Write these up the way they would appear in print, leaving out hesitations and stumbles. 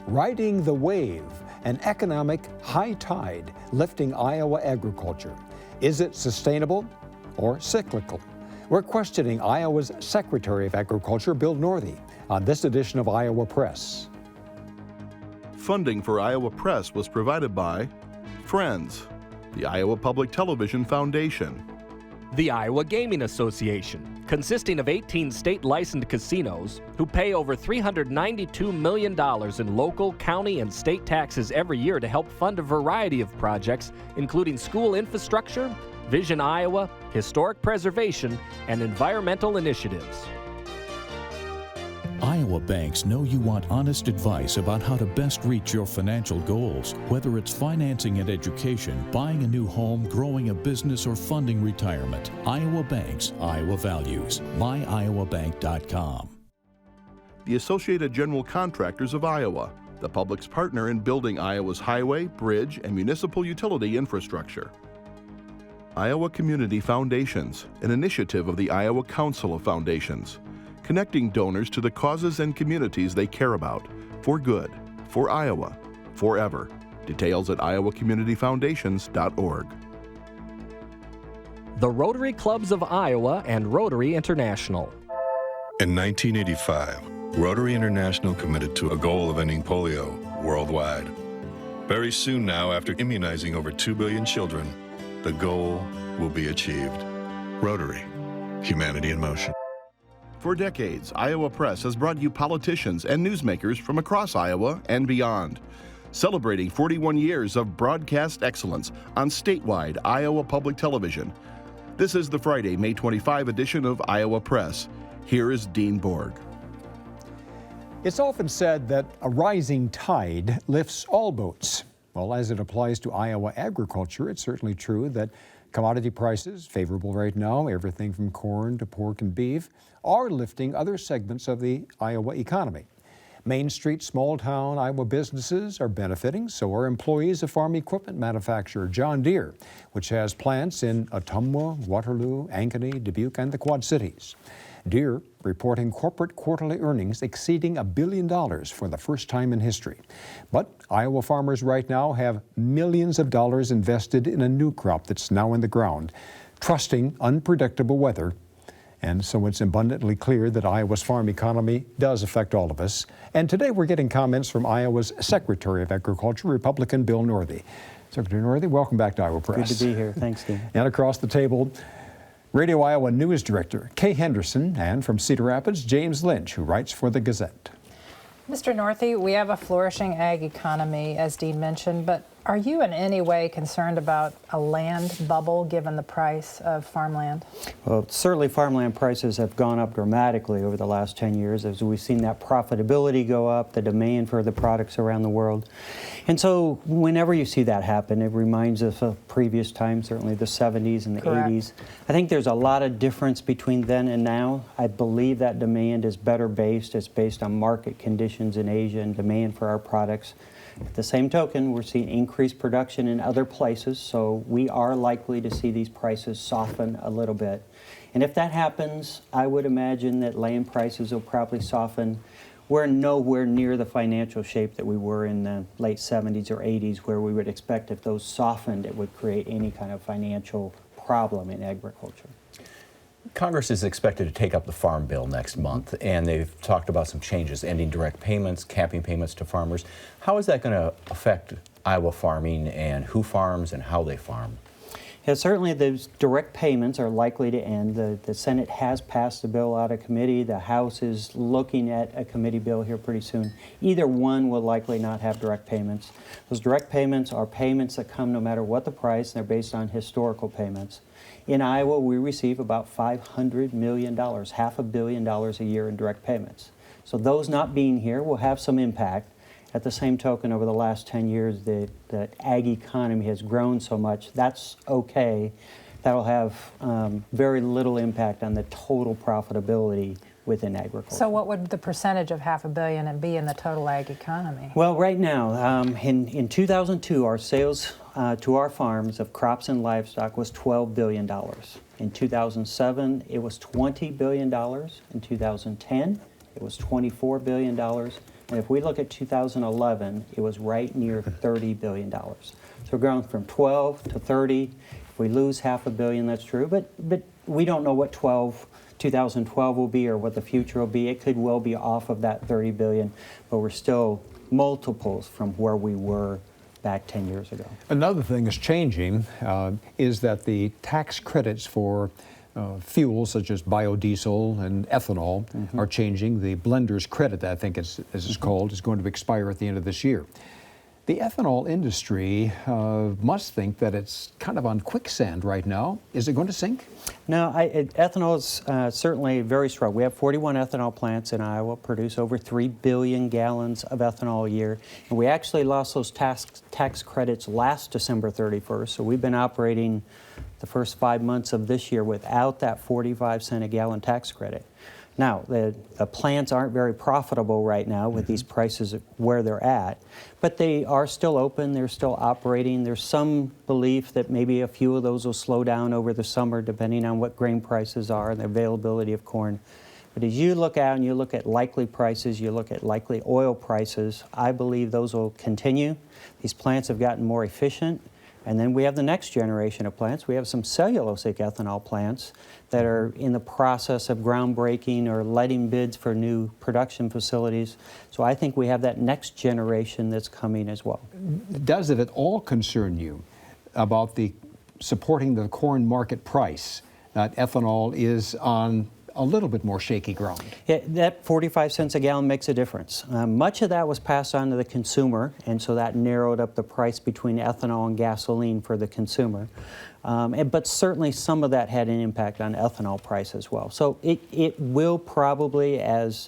riding the wave, an economic high tide lifting Iowa agriculture. Is it sustainable or cyclical? We're questioning Iowa's Secretary of Agriculture, Bill Northey, on this edition of Iowa Press. Funding for Iowa Press was provided by Friends, the Iowa Public Television Foundation, the Iowa Gaming Association, consisting of 18 state-licensed casinos who pay over $392 million in local, county, and state taxes every year to help fund a variety of projects, including school infrastructure, Vision Iowa, historic preservation, and environmental initiatives. Iowa banks know you want honest advice about how to best reach your financial goals, whether it's financing and education, buying a new home, growing a business, or funding retirement. Iowa Banks, Iowa Values. MyIowaBank.com. The Associated General Contractors of Iowa, the public's partner in building Iowa's highway, bridge, and municipal utility infrastructure. Iowa Community Foundations, an initiative of the Iowa Council of Foundations, connecting donors to the causes and communities they care about, for good, for Iowa, forever. Details at iowacommunityfoundations.org. The Rotary Clubs of Iowa and Rotary International. In 1985, Rotary International committed to a goal of ending polio worldwide. Very soon now, after immunizing over 2 billion children, the goal will be achieved. Rotary, humanity in motion. For decades, Iowa Press has brought you politicians and newsmakers from across Iowa and beyond, celebrating 41 years of broadcast excellence on statewide Iowa Public Television. This is the Friday, May 25 edition of Iowa Press. Here is Dean Borg. It's often said that a rising tide lifts all boats. Well, as it applies to Iowa agriculture, it's certainly true that commodity prices, favorable right now, everything from corn to pork and beef, are lifting other segments of the Iowa economy. Main Street small-town Iowa businesses are benefiting, so are employees of farm equipment manufacturer John Deere, which has plants in Ottumwa, Waterloo, Ankeny, Dubuque, and the Quad Cities. Deere reporting corporate quarterly earnings exceeding $1 billion for the first time in history. But Iowa farmers right now have millions of dollars invested in a new crop that's now in the ground, trusting unpredictable weather. And so it's abundantly clear that Iowa's farm economy does affect all of us. And today we're getting comments from Iowa's Secretary of Agriculture, Republican Bill Northey. Secretary Northey, welcome back to Iowa Press. Good to be here. Thanks, Dean. And across the table, Radio Iowa News Director Kay Henderson, and from Cedar Rapids, James Lynch, who writes for the Gazette. Mr. Northey, we have a flourishing ag economy, as Dean mentioned, but are you in any way concerned about a land bubble given the price of farmland? Well, certainly farmland prices have gone up dramatically over the last 10 years as we've seen that profitability go up, the demand for the products around the world. And so whenever you see that happen, it reminds us of previous times, certainly the 70s and the Correct. 80s. I think there's a lot of difference between then and now. I believe that demand is better based. It's based on market conditions in Asia and demand for our products. At the same token, we're seeing increased production in other places, so we are likely to see these prices soften a little bit. And if that happens, I would imagine that land prices will probably soften. We're nowhere near the financial shape that we were in the late 70s or 80s, where we would expect if those softened, it would create any kind of financial problem in agriculture. Congress is expected to take up the Farm Bill next month, and they've talked about some changes, ending direct payments, capping payments to farmers. How is that going to affect Iowa farming and who farms and how they farm? Yeah, certainly those direct payments are likely to end. The Senate has passed the bill out of committee. The House is looking at a committee bill here pretty soon. Either one will likely not have direct payments. Those direct payments are payments that come no matter what the price, and they're based on historical payments. In Iowa, we receive about $500 million, $500 million a year in direct payments. So those not being here will have some impact. At the same token, over the last 10 years, the ag economy has grown so much. That's okay. That'll have very little impact on the total profitability within agriculture. So what would the percentage of $500 million be in the total ag economy? Well, right now, in 2002, our sales to our farms of crops and livestock was $12 billion. In 2007, it was $20 billion. In 2010, it was $24 billion. And if we look at 2011, it was right near $30 billion. So we're going from 12 to 30. If we lose $500 million, that's true. But we don't know what 2012 will be or what the future will be. It could well be off of that $30 billion, but we're still multiples from where we were back 10 years ago. Another thing that's changing is that the tax credits for fuels such as biodiesel and ethanol are changing. The blender's credit, I think as it's called, is going to expire at the end of this year. The ethanol industry must think that it's kind of on quicksand right now. Is it going to sink? No, ethanol is certainly very strong. We have 41 ethanol plants in Iowa, produce over 3 billion gallons of ethanol a year. And we actually lost those tax credits last December 31st. So we've been operating the first 5 months of this year without that 45-cent a gallon tax credit. Now, the plants aren't very profitable right now with these prices where they're at, but they are still open, they're still operating. There's some belief that maybe a few of those will slow down over the summer depending on what grain prices are and the availability of corn. But as you look out and you look at likely prices, you look at likely oil prices, I believe those will continue. These plants have gotten more efficient. And then we have the next generation of plants. We have some cellulosic ethanol plants that are in the process of groundbreaking or letting bids for new production facilities. So I think we have that next generation that's coming as well. Does it at all concern you about the supporting the corn market price that ethanol is on a little bit more shaky ground? Yeah, that 45 cents a gallon makes a difference. Much of that was passed on to the consumer, and so that narrowed up the price between ethanol and gasoline for the consumer. But certainly some of that had an impact on ethanol price as well. So it will probably, as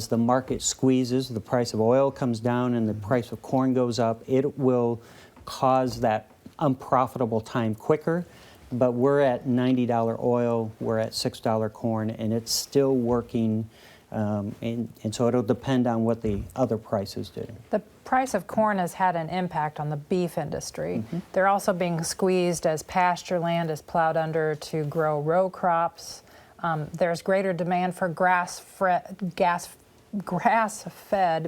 the market squeezes, the price of oil comes down and the price of corn goes up, it will cause that unprofitable time quicker. But we're at $90 oil, we're at $6 corn, and it's still working, and so it'll depend on what the other prices do. The price of corn has had an impact on the beef industry. They're also being squeezed as pasture land is plowed under to grow row crops. There's greater demand for grass-fed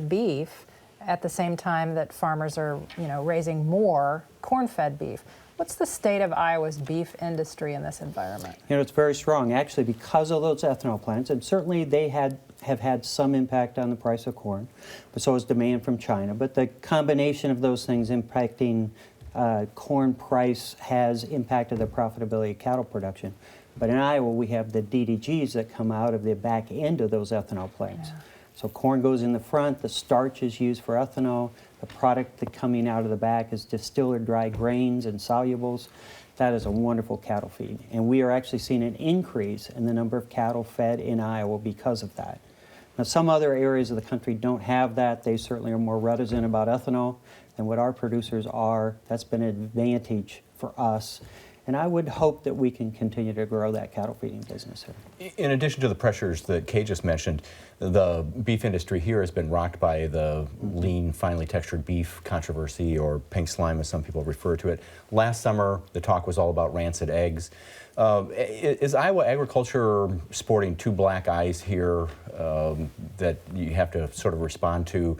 beef at the same time that farmers are, raising more corn-fed beef. What's the state of Iowa's beef industry in this environment? It's very strong, actually, because of those ethanol plants, and certainly they have had some impact on the price of corn, but so has demand from China. But the combination of those things impacting corn price has impacted the profitability of cattle production. But in Iowa, we have the DDGs that come out of the back end of those ethanol plants. Yeah. So corn goes in the front, the starch is used for ethanol, the product that coming out of the back is distilled or dry grains and solubles. That is a wonderful cattle feed. And we are actually seeing an increase in the number of cattle fed in Iowa because of that. Now, some other areas of the country don't have that. They certainly are more reticent about ethanol than what our producers are. That's been an advantage for us. And I would hope that we can continue to grow that cattle feeding business here. In addition to the pressures that Kay just mentioned, the beef industry here has been rocked by the lean, finely textured beef controversy, or pink slime as some people refer to it. Last summer, the talk was all about rancid eggs. Is Iowa agriculture sporting two black eyes here that you have to sort of respond to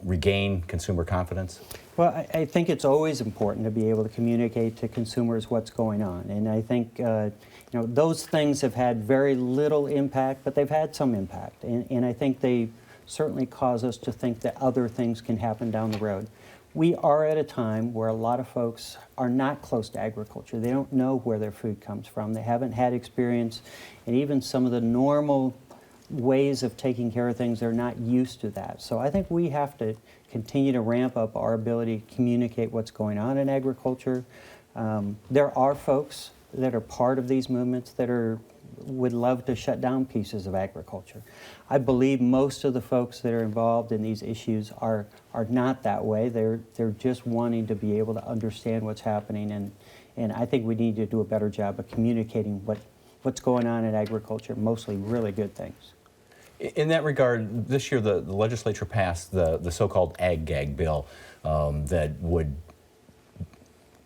regain consumer confidence? Well, I think it's always important to be able to communicate to consumers what's going on. And I think those things have had very little impact, but they've had some impact. And I think they certainly cause us to think that other things can happen down the road. We are at a time where a lot of folks are not close to agriculture. They don't know where their food comes from. They haven't had experience, and even some of the normal ways of taking care of things, they're not used to that. So I think we have to continue to ramp up our ability to communicate what's going on in agriculture. There are folks that are part of these movements that would love to shut down pieces of agriculture. I believe most of the folks that are involved in these issues are not that way. They're just wanting to be able to understand what's happening, and I think we need to do a better job of communicating what's going on in agriculture, mostly really good things. In that regard, this year the legislature passed the so-called ag gag bill that would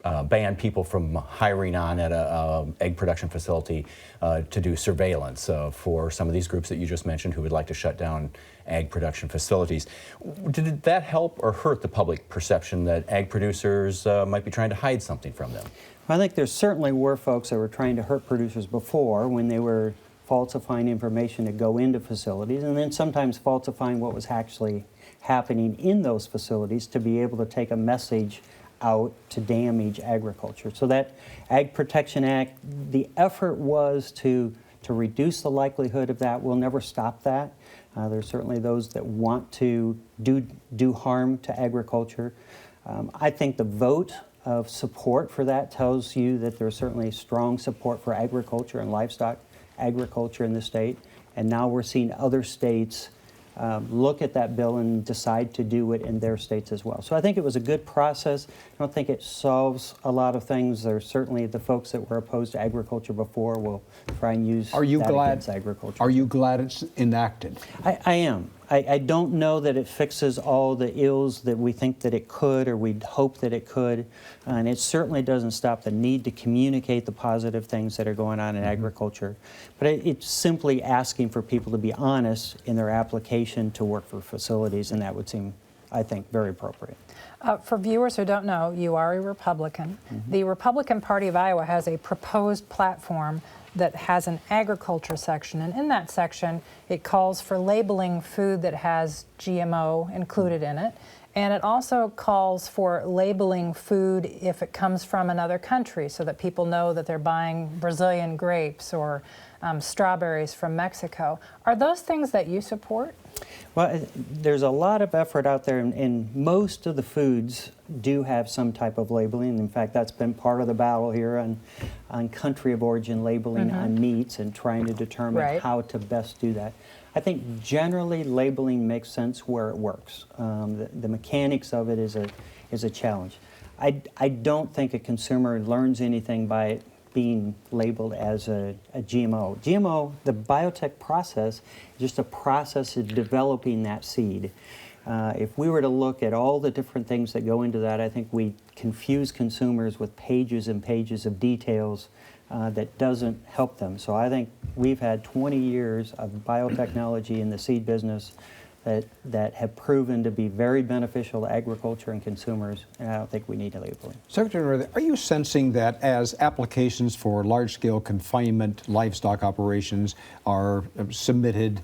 ban people from hiring on at a egg production facility to do surveillance for some of these groups that you just mentioned who would like to shut down egg production facilities. Did that help or hurt the public perception that egg producers might be trying to hide something from them? I think there certainly were folks that were trying to hurt producers before when they were falsifying information to go into facilities, and then sometimes falsifying what was actually happening in those facilities to be able to take a message out to damage agriculture. So that Ag Protection Act, the effort was to reduce the likelihood of that. We'll never stop that. There's certainly those that want to do harm to agriculture. I think the vote of support for that tells you that there's certainly strong support for agriculture and livestock agriculture in the state. And now we're seeing other states look at that bill and decide to do it in their states as well. So I think it was a good process. I don't think it solves a lot of things. There's certainly the folks that were opposed to agriculture before will try and use that against agriculture. Are you glad it's enacted? I am. I don't know that it fixes all the ills that we think that it could or we'd hope that it could, and it certainly doesn't stop the need to communicate the positive things that are going on in agriculture. But it's simply asking for people to be honest in their application to work for facilities, and that would seem, I think, very appropriate. For viewers who don't know, you are a Republican. The Republican Party of Iowa has a proposed platform that has an agriculture section, and in that section it calls for labeling food that has GMO included in it, and it also calls for labeling food if it comes from another country so that people know that they're buying Brazilian grapes or strawberries from Mexico. Are those things that you support? Well, there's a lot of effort out there, and most of the foods do have some type of labeling. In fact, that's been part of the battle here on country of origin labeling on meats and trying to determine how to best do that. I think generally labeling makes sense where it works. The mechanics of it is a challenge. I don't think a consumer learns anything by it being labeled as a GMO. GMO, the biotech process, is just a process of developing that seed. If we were to look at all the different things that go into that, I think we confuse consumers with pages and pages of details that doesn't help them. So I think we've had 20 years of biotechnology in the seed business that have proven to be very beneficial to agriculture and consumers, and I don't think we need a labeling. Secretary Northey, are you sensing that as applications for large-scale confinement livestock operations are submitted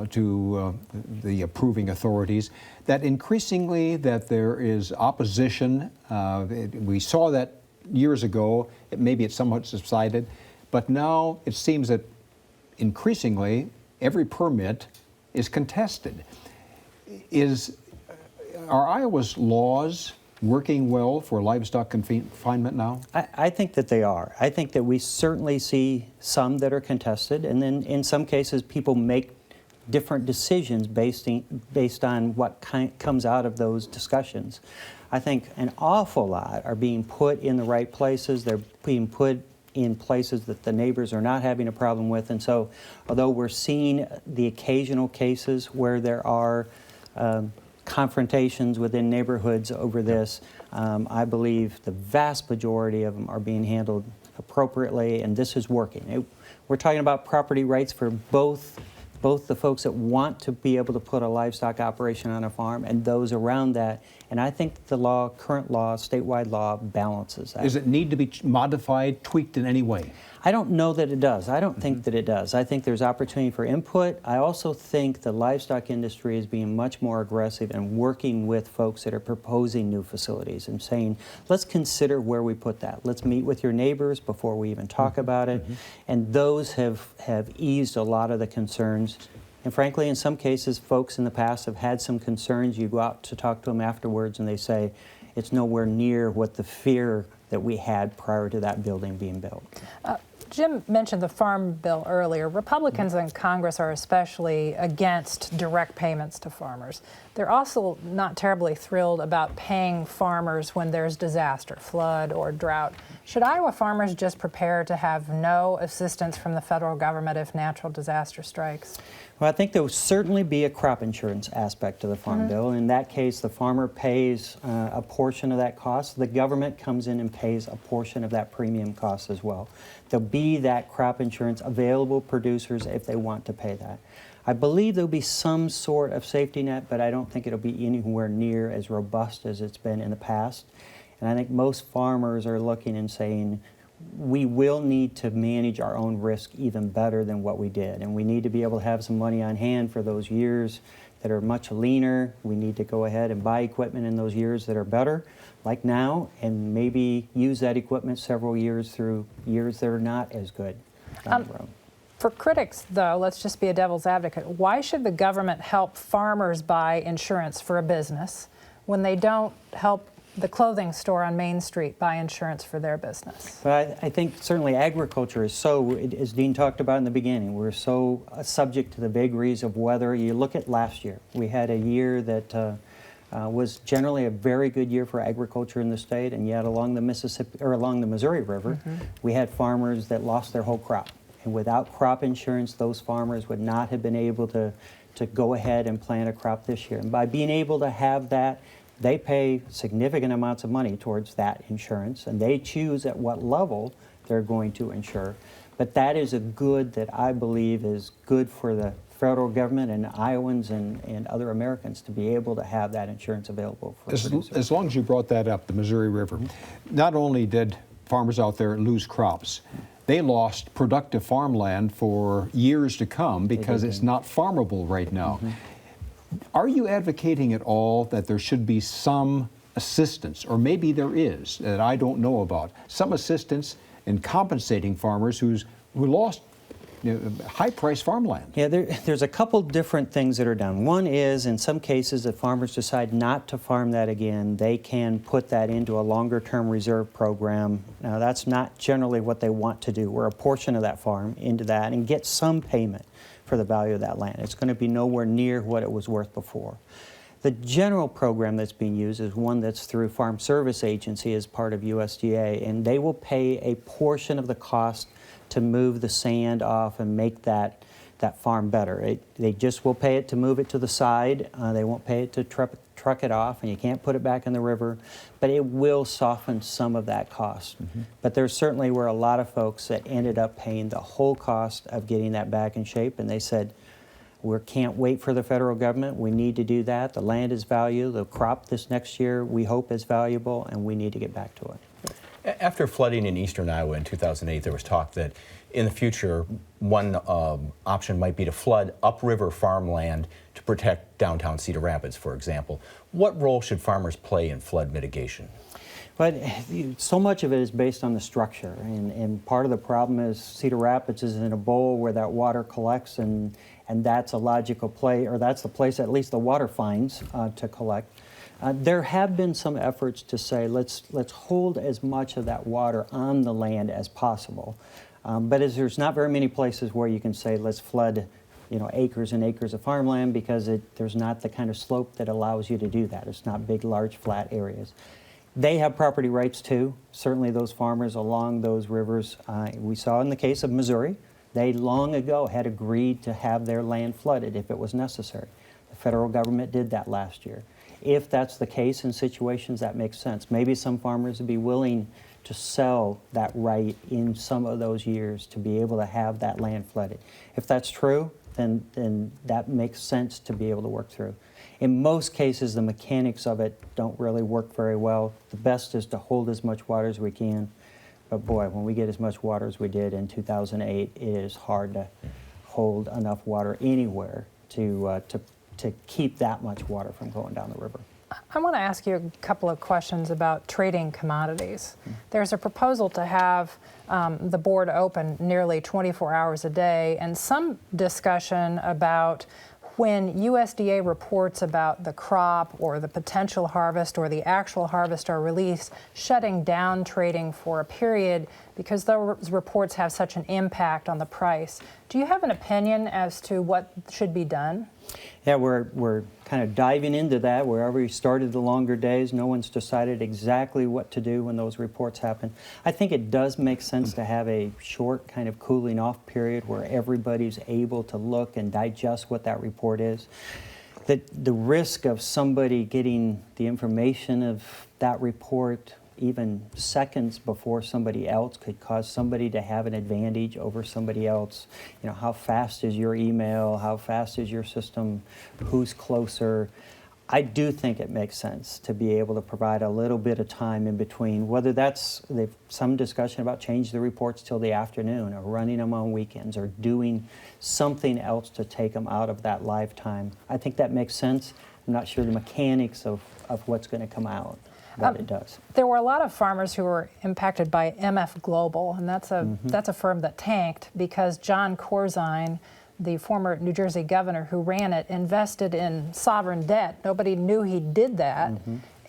to the approving authorities, that increasingly that there is opposition? We saw that years ago. Maybe it's somewhat subsided, but now it seems that increasingly every permit is contested. Are Iowa's laws working well for livestock confinement now? I think that they are. I think that we certainly see some that are contested, and then in some cases people make different decisions based on what comes out of those discussions. I think an awful lot are being put in the right places. They're being put in places that the neighbors are not having a problem with, and so although we're seeing the occasional cases where there are confrontations within neighborhoods over this, I believe the vast majority of them are being handled appropriately, and this is working. We're talking about property rights for both the folks that want to be able to put a livestock operation on a farm and those around that. And I think the current law, statewide law, balances that. Does it need to be modified, tweaked in any way? I don't know that it does. I don't think that it does. I think there's opportunity for input. I also think the livestock industry is being much more aggressive and working with folks that are proposing new facilities and saying, let's consider where we put that. Let's meet with your neighbors before we even talk about it. And those have eased a lot of the concerns. And frankly, in some cases, folks in the past have had some concerns. You go out to talk to them afterwards and they say, it's nowhere near what the fear that we had prior to that building being built. Jim mentioned the Farm Bill earlier. Republicans in Congress are especially against direct payments to farmers. They're also not terribly thrilled about paying farmers when there's disaster, flood or drought. Should Iowa farmers just prepare to have no assistance from the federal government if natural disaster strikes? Well, I think there will certainly be a crop insurance aspect to the Farm Bill. In that case, the farmer pays a portion of that cost. The government comes in and pays a portion of that premium cost as well. There'll be that crop insurance available to producers if they want to pay that. I believe there'll be some sort of safety net, but I don't think it'll be anywhere near as robust as it's been in the past. And I think most farmers are looking and saying, we will need to manage our own risk even better than what we did. And we need to be able to have some money on hand for those years that are much leaner. We need to go ahead and buy equipment in those years that are better, like now, and maybe use that equipment several years through years that are not as good down the road. For critics, though, let's just be a devil's advocate. Why should the government help farmers buy insurance for a business when they don't help the clothing store on Main Street buy insurance for their business? But I think certainly agriculture is so, as Dean talked about in the beginning, we're so subject to the vagaries of weather. You look at last year. We had a year that was generally a very good year for agriculture in the state, and yet along the Missouri River, we had farmers that lost their whole crop. And without crop insurance, those farmers would not have been able to go ahead and plant a crop this year. And by being able to have that, they pay significant amounts of money towards that insurance, and they choose at what level they're going to insure. But that is a good that I believe is good for the federal government and Iowans and other Americans to be able to have that insurance available for producers. As long as you brought that up, the Missouri River, not only did farmers out there lose crops, they lost productive farmland for years to come because it's not farmable right now. Are you advocating at all that there should be some assistance, or maybe there is, that I don't know about, some assistance in compensating farmers who lost high-priced farmland? Yeah, there's a couple different things that are done. One is, in some cases, if farmers decide not to farm that again, they can put that into a longer-term reserve program. Now, that's not generally what they want to do, or a portion of that farm into that, and get some payment for the value of that land. It's going to be nowhere near what it was worth before. The general program that's being used is one that's through Farm Service Agency as part of USDA, and they will pay a portion of the cost to move the sand off and make that farm better. They just will pay it to move it to the side. They won't pay it to truck it off, and you can't put it back in the river, but it will soften some of that cost. But there certainly were a lot of folks that ended up paying the whole cost of getting that back in shape, and they said, we can't wait for the federal government. We need to do that. The land is valuable. The crop this next year we hope is valuable, and we need to get back to it. After flooding in eastern Iowa in 2008, there was talk that in the future, one option might be to flood upriver farmland to protect downtown Cedar Rapids, for example. What role should farmers play in flood mitigation? But so much of it is based on the structure, and part of the problem is Cedar Rapids is in a bowl where that water collects, and that's a logical place, or that's the place at least the water finds to collect. There have been some efforts to say let's hold as much of that water on the land as possible, but there's not very many places where you can say let's flood, acres and acres of farmland, because there's not the kind of slope that allows you to do that. It's not big, large, flat areas. They have property rights too. Certainly those farmers along those rivers. We saw in the case of Missouri, they long ago had agreed to have their land flooded if it was necessary. The federal government did that last year. If that's the case in situations, that makes sense. Maybe some farmers would be willing to sell that right in some of those years to be able to have that land flooded. If that's true, then that makes sense to be able to work through. In most cases, the mechanics of it don't really work very well. The best is to hold as much water as we can. But boy, when we get as much water as we did in 2008, it is hard to hold enough water anywhere to keep that much water from going down the river. I want to ask you a couple of questions about trading commodities. There's a proposal to have the board open nearly 24 hours a day, and some discussion about when USDA reports about the crop or the potential harvest or the actual harvest or release, shutting down trading for a period because those reports have such an impact on the price. Do you have an opinion as to what should be done? Yeah, we're kind of diving into that. Wherever we started the longer days, no one's decided exactly what to do when those reports happen. I think it does make sense to have a short kind of cooling off period where everybody's able to look and digest what that report is. The risk of somebody getting the information of that report even seconds before somebody else could cause somebody to have an advantage over somebody else. You know, how fast is your email? How fast is your system? Who's closer? I do think it makes sense to be able to provide a little bit of time in between, whether that's some discussion about changing the reports till the afternoon or running them on weekends or doing something else to take them out of that live time. I think that makes sense. I'm not sure the mechanics of what's going to come out. But it does. There were a lot of farmers who were impacted by MF Global, and that's a firm that tanked because John Corzine, the former New Jersey governor who ran it, invested in sovereign debt. Nobody knew he did that,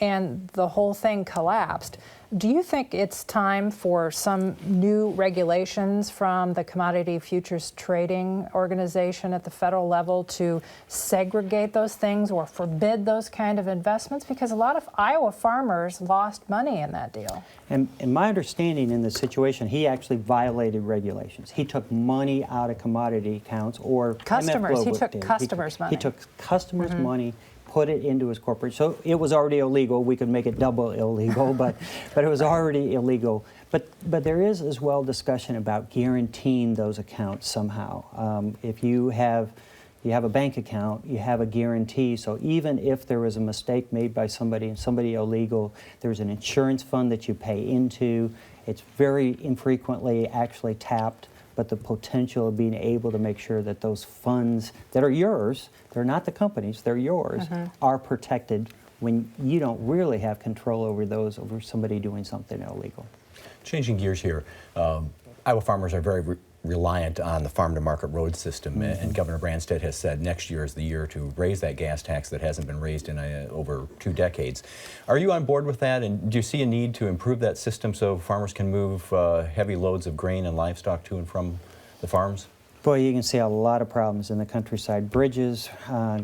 and the whole thing collapsed. Do you think it's time for some new regulations from the Commodity Futures Trading Organization at the federal level to segregate those things or forbid those kind of investments? Because a lot of Iowa farmers lost money in that deal. And my understanding in this situation, he actually violated regulations. He took money out of commodity accounts or Customers. MF He Global took did. customers' money. He took customers' money, put it into his corporate. So it was already illegal. We could make it double illegal, but it was already illegal. But there is as well discussion about guaranteeing those accounts somehow. If you have a bank account, you have a guarantee. So even if there was a mistake made by somebody illegal, there's an insurance fund that you pay into. It's very infrequently actually tapped. But the potential of being able to make sure that those funds that are yours, they're not the company's, they're yours, are protected when you don't really have control over those, over somebody doing something illegal. Changing gears here, Iowa farmers are very reliant on the farm-to-market road system, and Governor Branstad has said next year is the year to raise that gas tax that hasn't been raised in over 2 decades. Are you on board with that, and do you see a need to improve that system so farmers can move heavy loads of grain and livestock to and from the farms? Boy, you can see a lot of problems in the countryside. Bridges,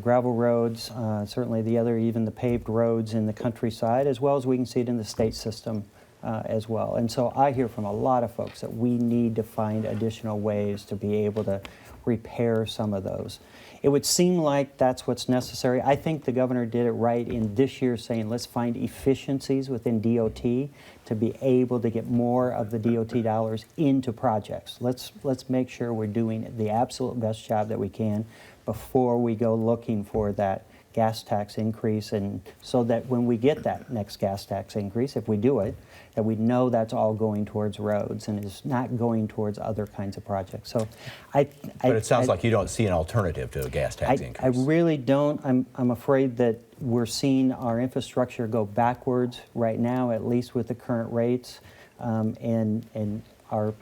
gravel roads, certainly even the paved roads in the countryside, as well as we can see it in the state system as well. And so I hear from a lot of folks that we need to find additional ways to be able to repair some of those. It would seem like that's what's necessary. I think the governor did it right in this year saying let's find efficiencies within DOT to be able to get more of the DOT dollars into projects. Let's make sure we're doing the absolute best job that we can before we go looking for that gas tax increase, and so that when we get that next gas tax increase, if we do it, that we know that's all going towards roads and is not going towards other kinds of projects. So But it sounds like you don't see an alternative to a gas tax increase. I really don't. I'm afraid that we're seeing our infrastructure go backwards right now, at least with the current rates, and our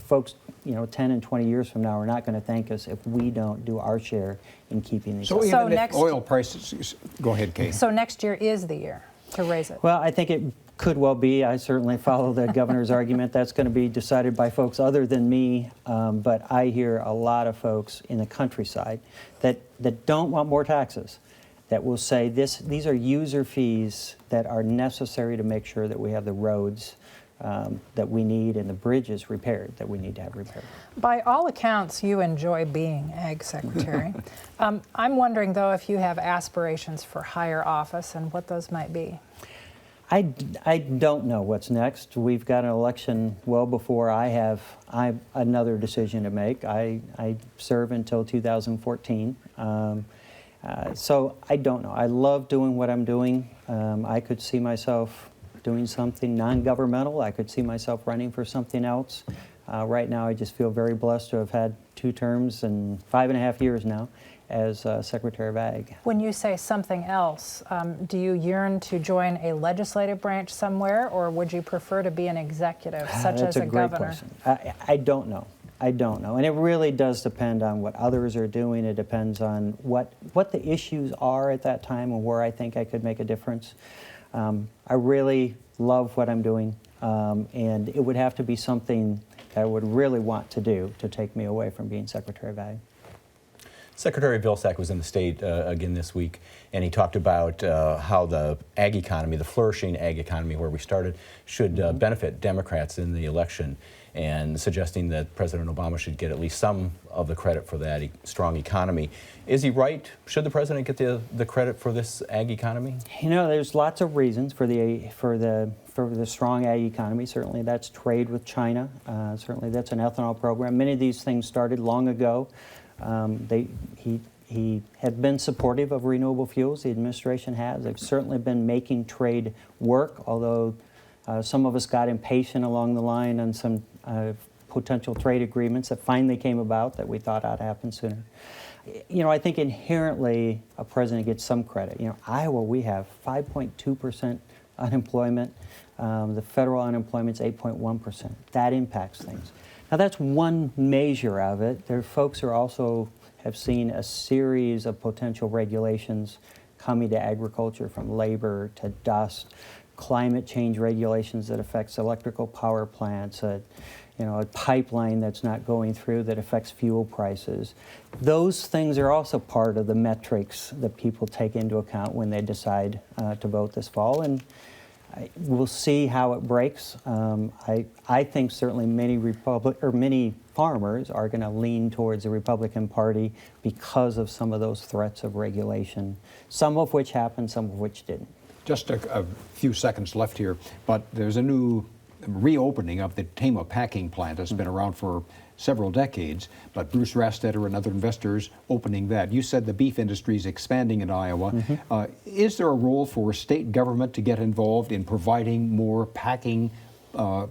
folks, 10 and 20 years from now are not going to thank us if we don't do our share in keeping these. So even if oil prices, go ahead, Kate. So next year is the year to raise it. Well, I think it could well be. I certainly follow the governor's argument. That's going to be decided by folks other than me. But I hear a lot of folks in the countryside that don't want more taxes, that will say these are user fees that are necessary to make sure that we have the roads that we need and the bridges repaired that we need to have repaired. By all accounts, you enjoy being Ag Secretary. I'm wondering, though, if you have aspirations for higher office and what those might be. I don't know what's next. We've got an election well before I have another decision to make. I serve until 2014. So I don't know. I love doing what I'm doing. I could see myself doing something non-governmental. I could see myself running for something else. Right now, I just feel very blessed to have had 2 terms and 5.5 years now as Secretary of Ag. When you say something else, do you yearn to join a legislative branch somewhere, or would you prefer to be an executive, such as a governor? That's a great question. I don't know. I don't know. And it really does depend on what others are doing. It depends on what the issues are at that time and where I think I could make a difference. I really love what I'm doing, and it would have to be something that I would really want to do to take me away from being Secretary of Ag. Secretary Vilsack was in the state again this week, and he talked about how the ag economy, the flourishing ag economy where we started, should benefit Democrats in the election, and suggesting that President Obama should get at least some of the credit for that strong economy. Is he right? Should the president get the credit for this ag economy? You know, there's lots of reasons for the strong ag economy. Certainly that's trade with China. Certainly that's an ethanol program. Many of these things started long ago. He had been supportive of renewable fuels. The administration has. They've certainly been making trade work, although some of us got impatient along the line on some potential trade agreements that finally came about that we thought ought to happen sooner. You know, I think inherently a president gets some credit. You know, Iowa, we have 5.2% unemployment. The federal unemployment's 8.1%. That impacts things. Now that's one measure of it. There are folks who also have seen a series of potential regulations coming to agriculture, from labor to dust, climate change regulations that affects electrical power plants, a pipeline that's not going through that affects fuel prices. Those things are also part of the metrics that people take into account when they decide to vote this fall, and we'll see how it breaks. I think certainly many farmers are going to lean towards the Republican Party because of some of those threats of regulation, some of which happened, some of which didn't. Just a few seconds left here, but there's a new reopening of the Tama packing plant that's been around for several decades, but Bruce Rastetter and other investors opening that. You said the beef industry is expanding in Iowa. Is there a role for state government to get involved in providing more packing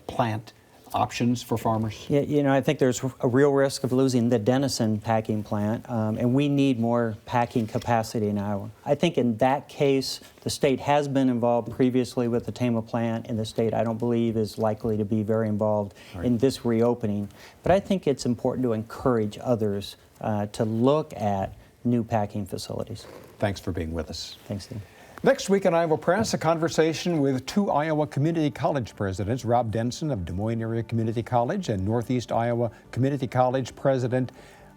plant options for farmers? Yeah, you know, I think there's a real risk of losing the Denison packing plant, and we need more packing capacity in Iowa. I think in that case, the state has been involved previously with the Tama plant, and the state, I don't believe, is likely to be very involved in this reopening. But I think it's important to encourage others to look at new packing facilities. Thanks for being with us. Thanks, Dean. Next week on Iowa Press, a conversation with two Iowa Community College presidents, Rob Denson of Des Moines Area Community College and Northeast Iowa Community College President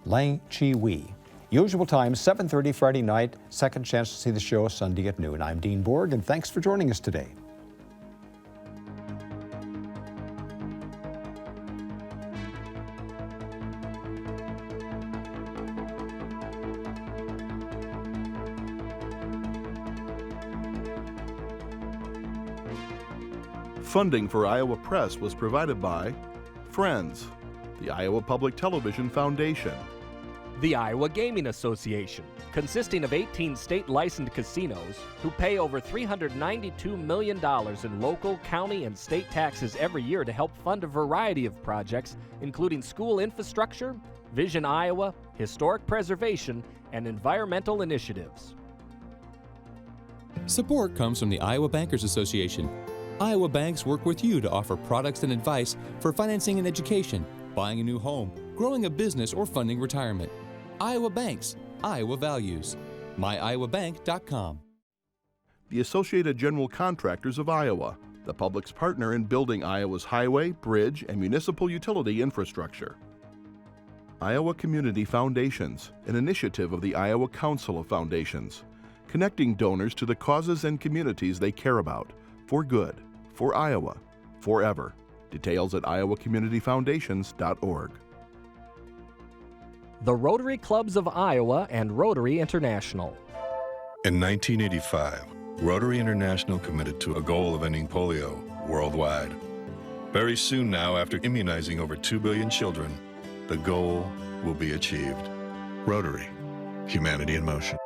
Lang Chi-Wee. Usual time, 7:30 Friday night. Second chance to see the show Sunday at noon. I'm Dean Borg, and thanks for joining us today. Funding for Iowa Press was provided by Friends, the Iowa Public Television Foundation, The Iowa Gaming Association, consisting of 18 state licensed casinos who pay over $392 million in local, county, and state taxes every year to help fund a variety of projects, including school infrastructure, Vision Iowa, historic preservation, and environmental initiatives. Support comes from the Iowa Bankers Association. Iowa banks work with you to offer products and advice for financing and education, buying a new home, growing a business, or funding retirement. Iowa Banks, Iowa Values. MyIowaBank.com. the Associated General Contractors of Iowa, the public's partner in building Iowa's highway, bridge, and municipal utility infrastructure. Iowa Community Foundations, an initiative of the Iowa Council of Foundations, connecting donors to the causes and communities they care about, for good, for Iowa, forever. Details at iowacommunityfoundations.org. The Rotary Clubs of Iowa and Rotary International. In 1985, Rotary International committed to a goal of ending polio worldwide. Very soon now, after immunizing over 2 billion children, the goal will be achieved. Rotary, humanity in motion.